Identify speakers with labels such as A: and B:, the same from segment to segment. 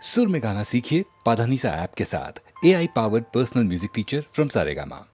A: सुर में गाना सीखिए पाधानीसा ऐप के साथ। AI powered personal music teacher from Saregama.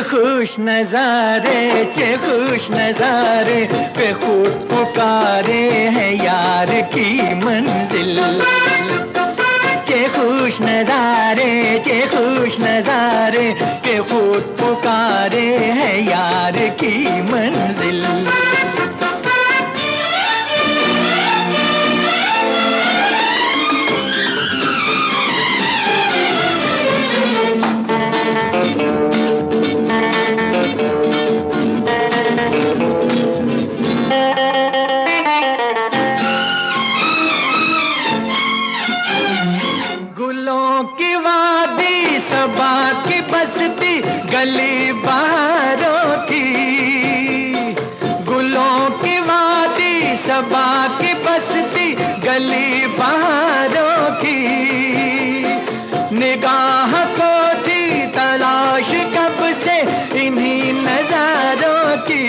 B: खुश नजारे खुश नजारे पे खुद पुकारे हैं यार की मंजिल। खुश नजारे पे खुद पुकारे हैं यार की मंजिल। गली बहारों की गुलों की वादी सबा की बसती गली बहारों की निगाह को थी तलाश कब से इन्हीं नजारों की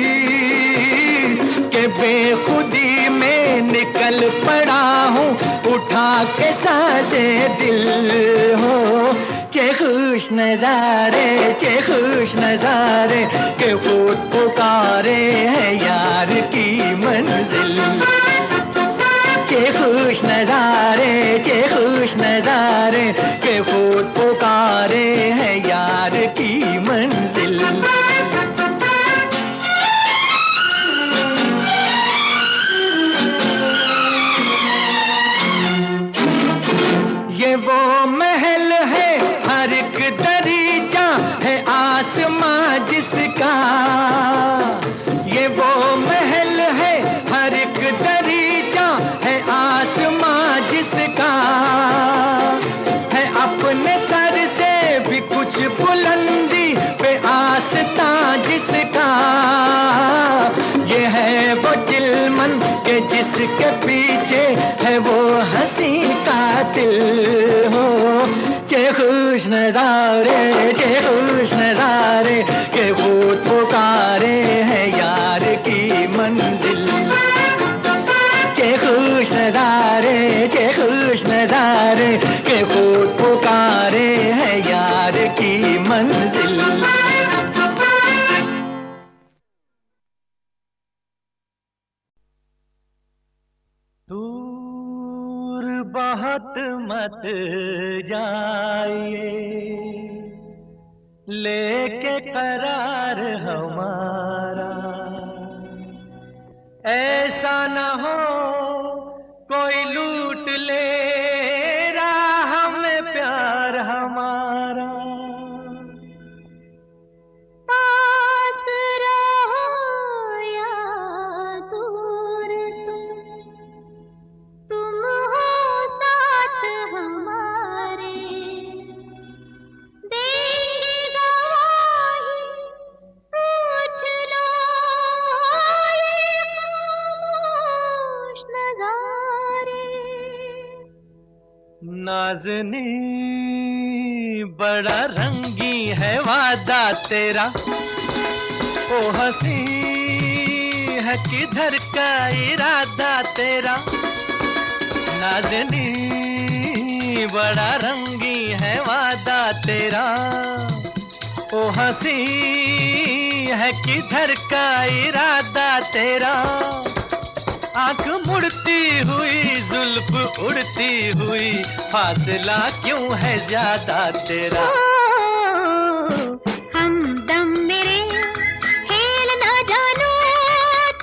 B: के बेखुदी में निकल पड़ा हूँ उठा के सांसे दिल हो। खुश नजारे के खुद पुकारे हैं यार की मंजिल। खुश नजारे के खुद पुकारे हैं यार की मंजिल। ये वो महल है हर एक दरीचा है आसमां जिसका। ये वो महल है हर एक दरीचा है आसमां जिसका। है अपने सर से भी कुछ बुलंदी पे आस्था जिसका। ये है वो चिलमन के जिसके पीछे है वो हंसी कातिल हो। खुश नजारे के खुद पुकारे हैं यार की मंजिल। खुश नजारे के खुद पुकारे हैं यार की मंजिल। दूर बहुत मत जाइए लेके करार हमारा। ऐसा न हो कोई लूट ले राह में प्यार हमारा।
C: पास रहो या दूर
B: नाज़नी बड़ा रंगी है वादा तेरा, ओ हंसी है किधर का इरादा तेरा। नाज़नी बड़ा रंगी है वादा तेरा, ओ हंसी है किधर का इरादा तेरा। आंख मुड़ती हुई जुल्फ उड़ती हुई, फासला क्यों है ज्यादा तेरा।
C: हमदम मेरे खेल ना जानो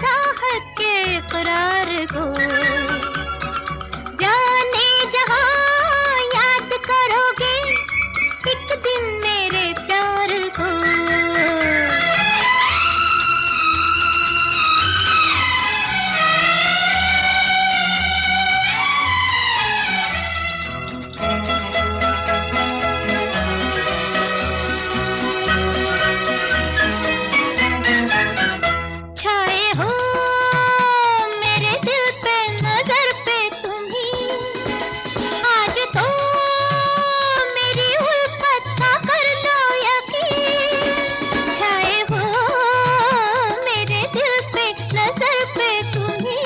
C: चाहत के इकरार को, जाने जहां याद करोगे एक दिन मेरे प्यार को। छाए हो मेरे दिल पे नजर पे तुम ही, आज तो मेरी उल्फत का कर लो यकीन। छाए हो मेरे दिल पे नजर पे तुम ही,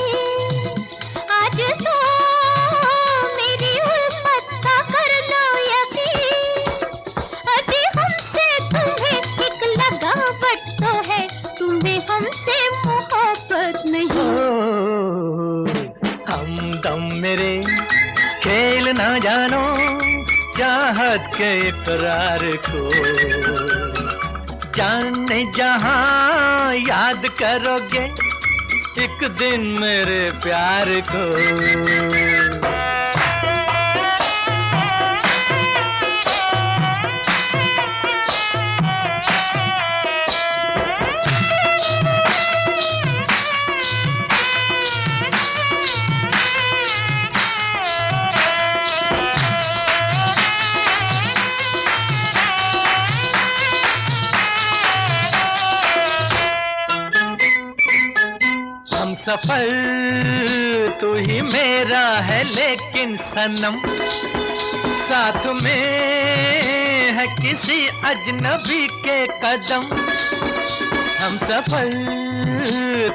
C: आज तो मेरी उल्फत का कर लो यकीन। अजी हमसे तुम्हें एक लगावट तो है, तुम्हें हमसे मोहब्बत नहीं।
B: हमदम मेरे खेल ना जानो चाहत के इकरार को, जाने जहां याद करोगे एक दिन मेरे प्यार को। हम सफर तू ही मेरा है लेकिन सनम, साथ में है किसी अजनबी के कदम। हम सफर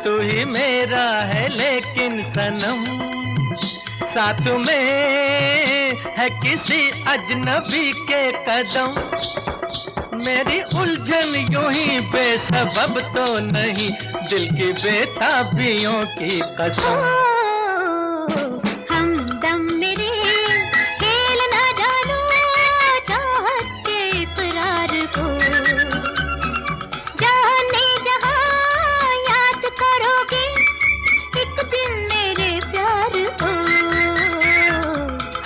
B: तू ही मेरा है लेकिन सनम, साथ में है किसी अजनबी के कदम। मेरी उलझन यूं ही बेसबब तो नहीं, दिल की बेताबियों की कसम।
C: हमदम मेरे खेल ना जानो चाहत के इकरार को, जाने जहां याद करोगे एक दिन मेरे प्यार को।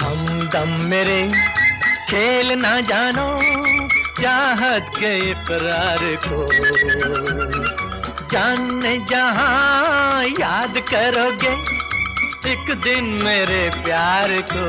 B: हमदम मेरे खेल ना जानो चाहत के इकरार को, जाने जहां याद करोगे एक दिन मेरे प्यार को।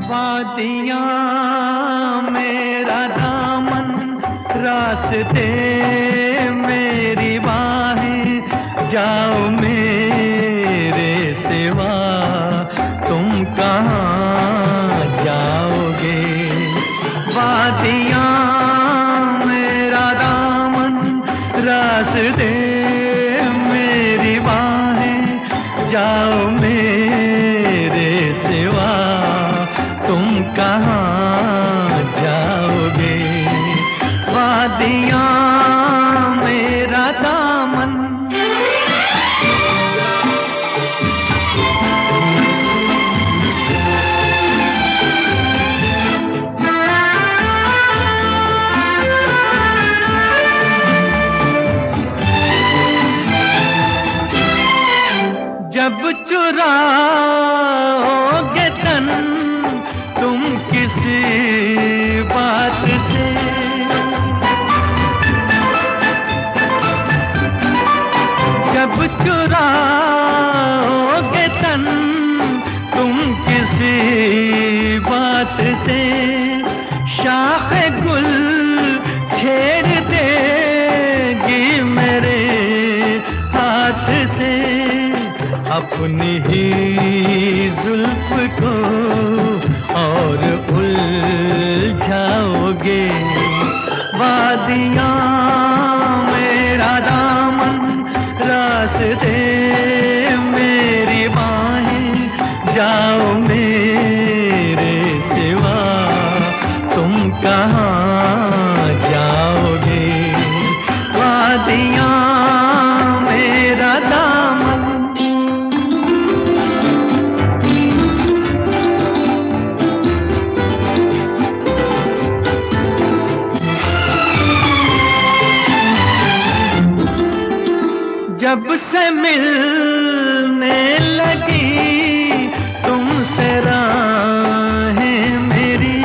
B: वादियाँ मेरा दामन, रास्ते मेरी बाहें, जाओ मेरे सिवा तुम कहाँ जाओगे। वादियाँ मेरा दामन, रास्ते मेरी बाहें, जाओ मेरे सिवा तुम कहाँ जाओगे। वादियाँ किसी बात से शाख गुल छेड़ देगी मेरे हाथ से, अपनी ही जुल्फ को और उलझाओगे। वादियाँ मेरा दामन, रास्ते मेरी बाहें, जाओ मेरे सिवा तुम कहाँ जाओगे। वादियाँ मेरा दामन। जब से मिलने लगी तुमसे राहें मेरी,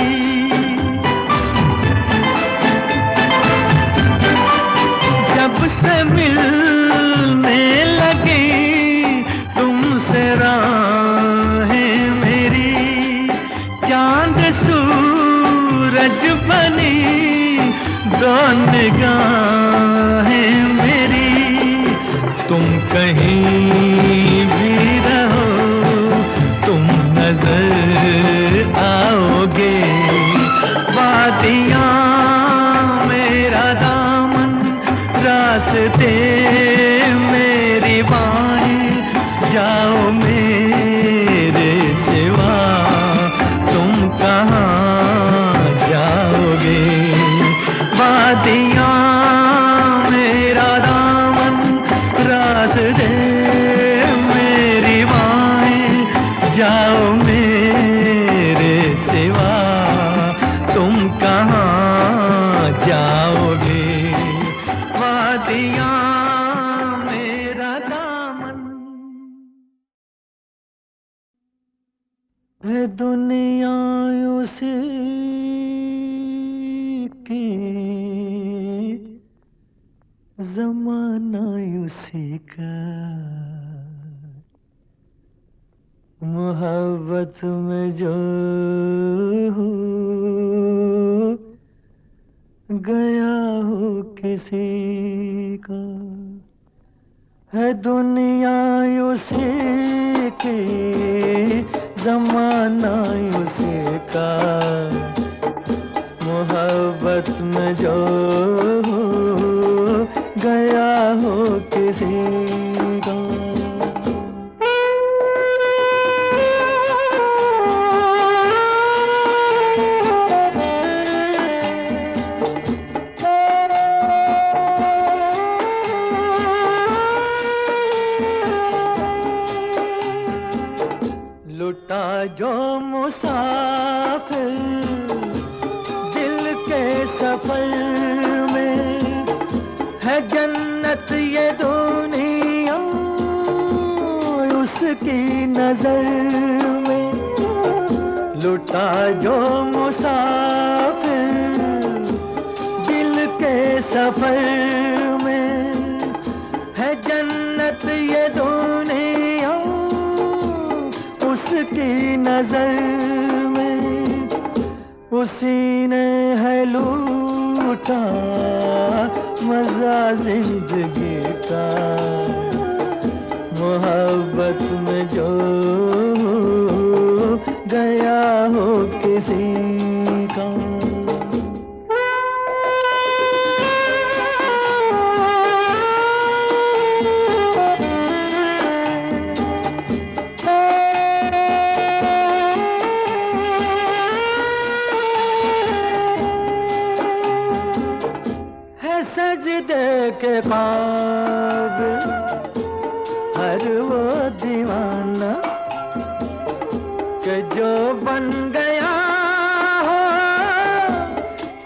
B: जब से मिलने लगी तुमसे राहें मेरी, चांद सूरज बनी दो निगाहें मेरी। तुम कहीं भी रहो तुम नजर आओगे। वादियाँ मेरा दामन, रास्ते मेरी बाहें, जाओ मेरे सिवा तुम कहाँ जाओगे। वादियाँ मेरा दामन, रास्ते मेरी बाहें, जाओ मेरे सिवा तुम कहाँ जाओगे। वादियाँ मेरा दामन। है दुनिया उसी की, ज़माना उसी का, मोहब्बत में जो हो गया हो किसी का। है दुनिया उसी की, ज़माना उसी का, मोहब्बत में जो हो गया हो किसी का। लुटा जो मुसाफिर दिल के सफर में, है जन्नत ये दुनिया उसकी नजर में। लुटा जो मुसाफिर दिल के सफर में, है जन्नत ये दुनिया उसकी नजर में। उसी ने है लूटा मजा जिंदगी का, मोहब्बत में जो गया हो किसी का। सजदे के काबिल हर वो दीवाना कि जो बन गया हो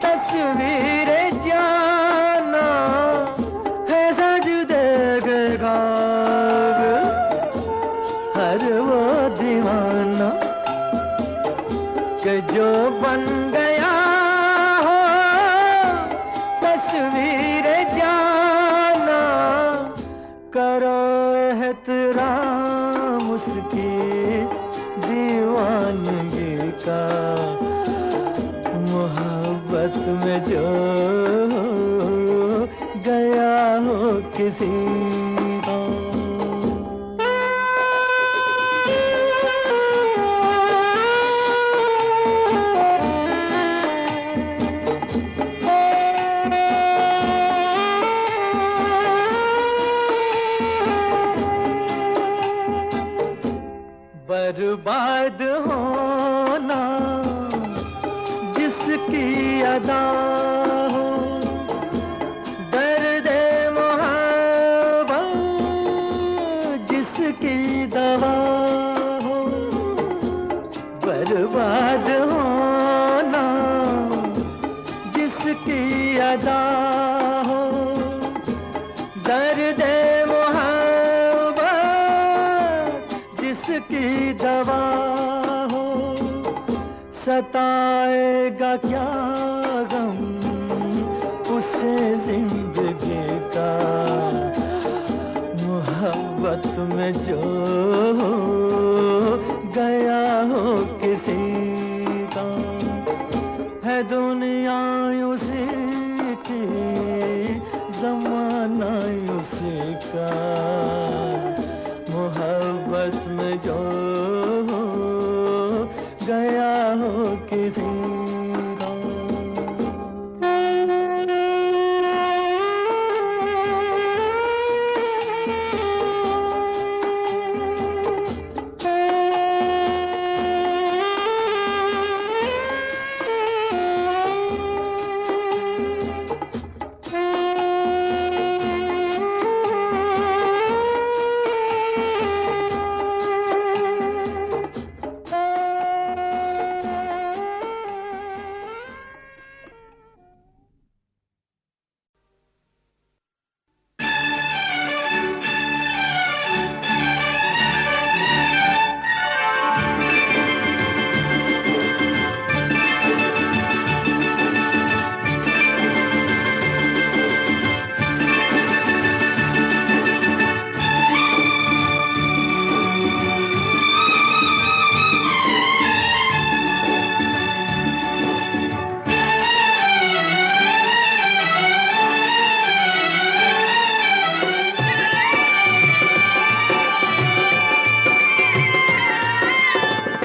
B: तस्वीर जाना। है सजदे के काबिल हर वो दीवाना कि जो बन गया तस्वीर जाना। करो एहतराम उसकी दीवानी का, मोहब्बत में जो गया हो किसी का। बर्बाद होना जिसकी अदा हो, दर्द मोहब्बत जिसकी दवा हो। बर्बाद होना जिसकी अदा हो, दर्द जिसकी दवा हो। सताएगा क्या गम उसे जिंदगी का, मोहब्बत में जो गया हो किसी का। है दुनिया उसी की, जमाना उसी का, मोहब्बत में जो गया हो किसी का।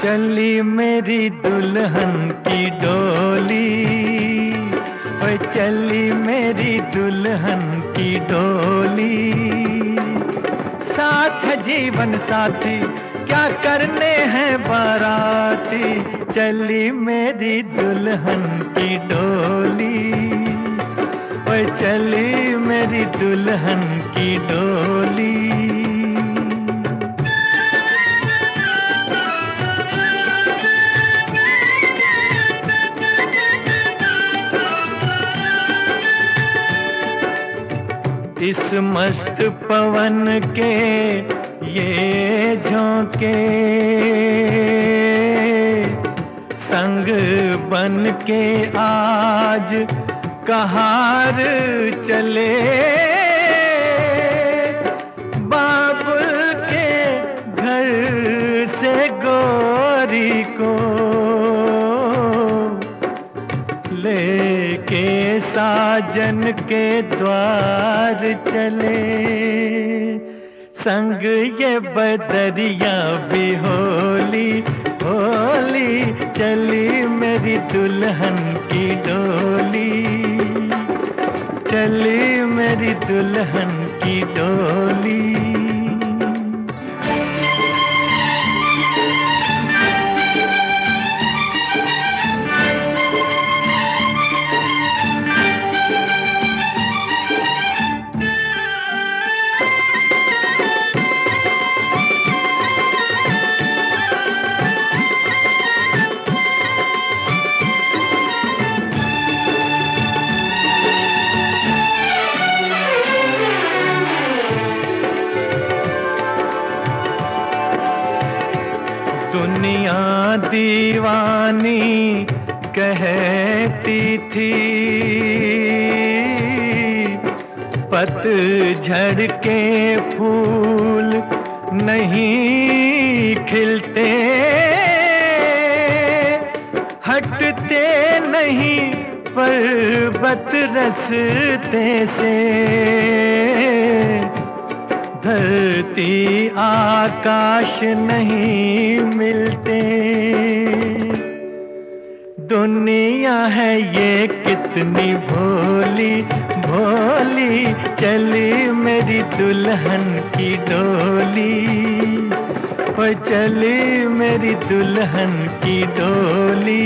B: चली मेरी दुल्हन की डोली, ओए चली मेरी दुल्हन की डोली। साथ है जीवन साथी, क्या करने हैं बाराती। चली मेरी दुल्हन की डोली, ओए चली मेरी दुल्हन की डोली। इस मस्त पवन के ये झोंके, संग बन के आज कहार चले। बाबुल के घर से गोरी को लेके साजन के द्वार चले। संग ये बदरिया भी होली होली, चली मेरी दुल्हन की डोली, चली मेरी दुल्हन की डोली। दुनिया दीवानी कहती थी, पतझड़ के फूल नहीं खिलते। पर्वत रस्ते से धरती आकाश नहीं मिलते। दुनिया है ये कितनी भोली भोली, चली मेरी दुल्हन की डोली, ओ चली मेरी दुल्हन की डोली।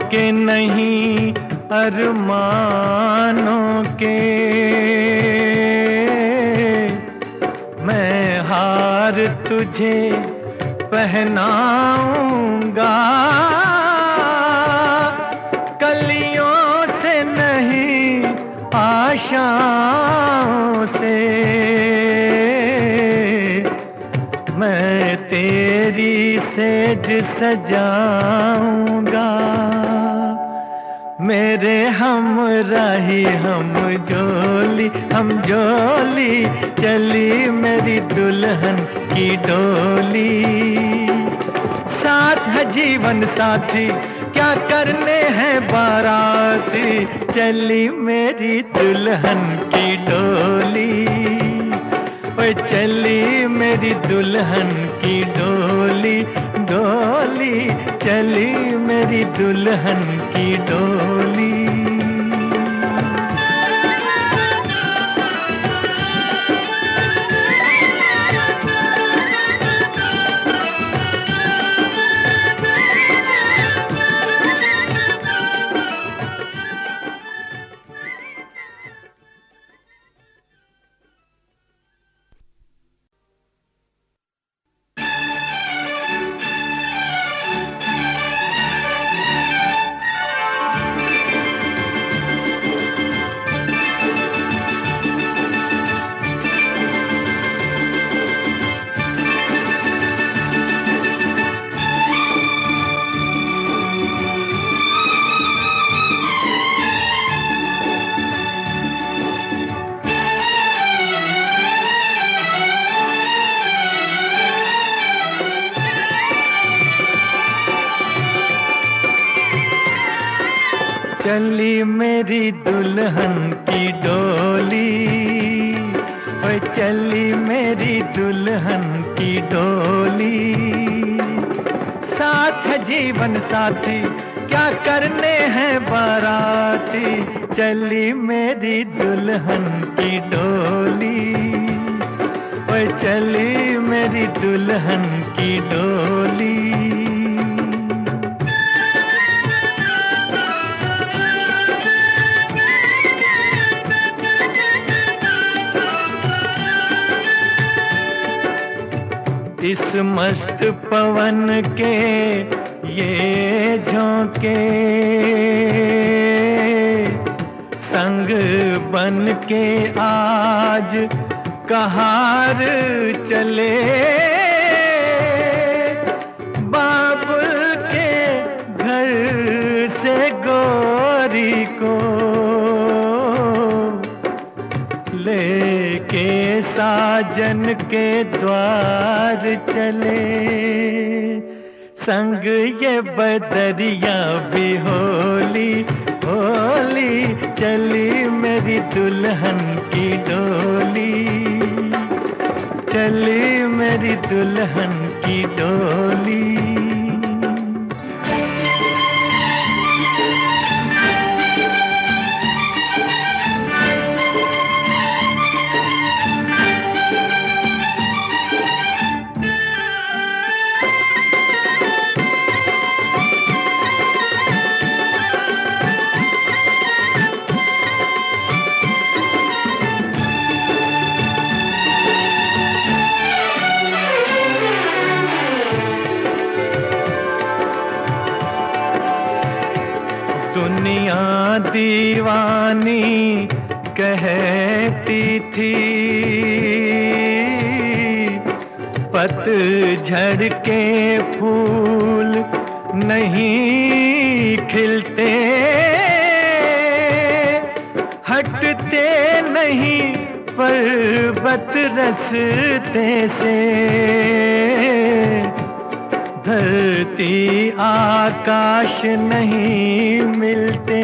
B: के नहीं अरमानों के मैं हार तुझे पहनाऊंगा, कलियों से नहीं आशाओं से मैं तेरी सेज सजाऊंगा। मेरे हमराही हम जोली, चली मेरी दुल्हन की डोली। साथ है जीवन साथी, क्या करने हैं बाराती, चली मेरी दुल्हन की डोली, ओए चली मेरी दुल्हन की डोली, डोली चली मेरी दुल्हन की डोली। चली मेरी दुल्हन की डोली, ओए चली मेरी दुल्हन की डोली। साथ है जीवन साथी, क्या करने हैं बाराती, चली मेरी दुल्हन की डोली, ओए चली मेरी दुल्हन की डोली। इस मस्त पवन के ये झोंके संग बन के आज कहार चले, बाबुल के घर से गोरी को लेके साजन के द्वार चले, संग ये बदरिया भी होली होली, चली मेरी दुल्हन की डोली, चली मेरी दुल्हन की डोली। दीवानी कहती थी, पतझड़ के फूल नहीं खिलते, हटते नहीं पर्वत रस्ते से, धरती आकाश नहीं मिलते।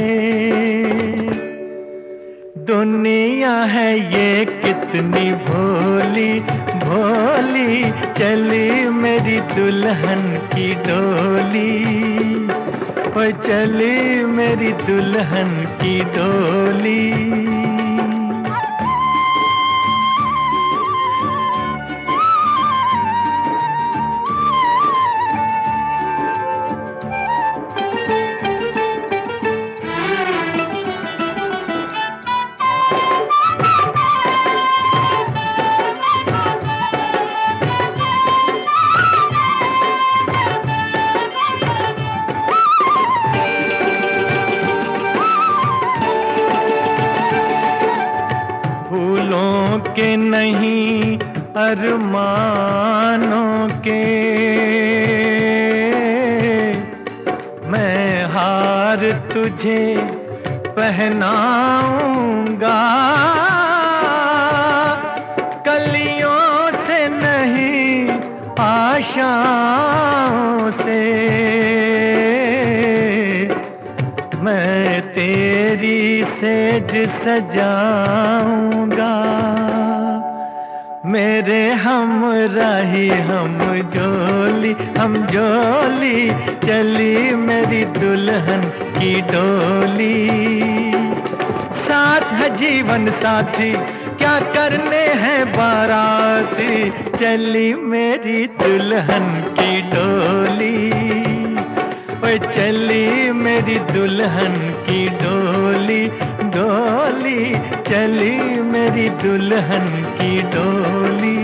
B: दुनिया है ये कितनी भोली भोली, चली मेरी दुल्हन की डोली, ओ चली मेरी दुल्हन की डोली। फूलों के नहीं अरमानों के, मैं हार तुझे पहनाऊंगा, कलियों से नहीं आशाओं से, मैं तेरी सेज सजाऊंगा। मेरे हमराही हम जोली, चली मेरी दुल्हन की डोली। साथ है जीवन साथी, क्या करने हैं बाराती, चली मेरी दुल्हन की डोली, ओए चली मेरी दुल्हन की डोली, डोली चली मेरी दुल्हन की डोली।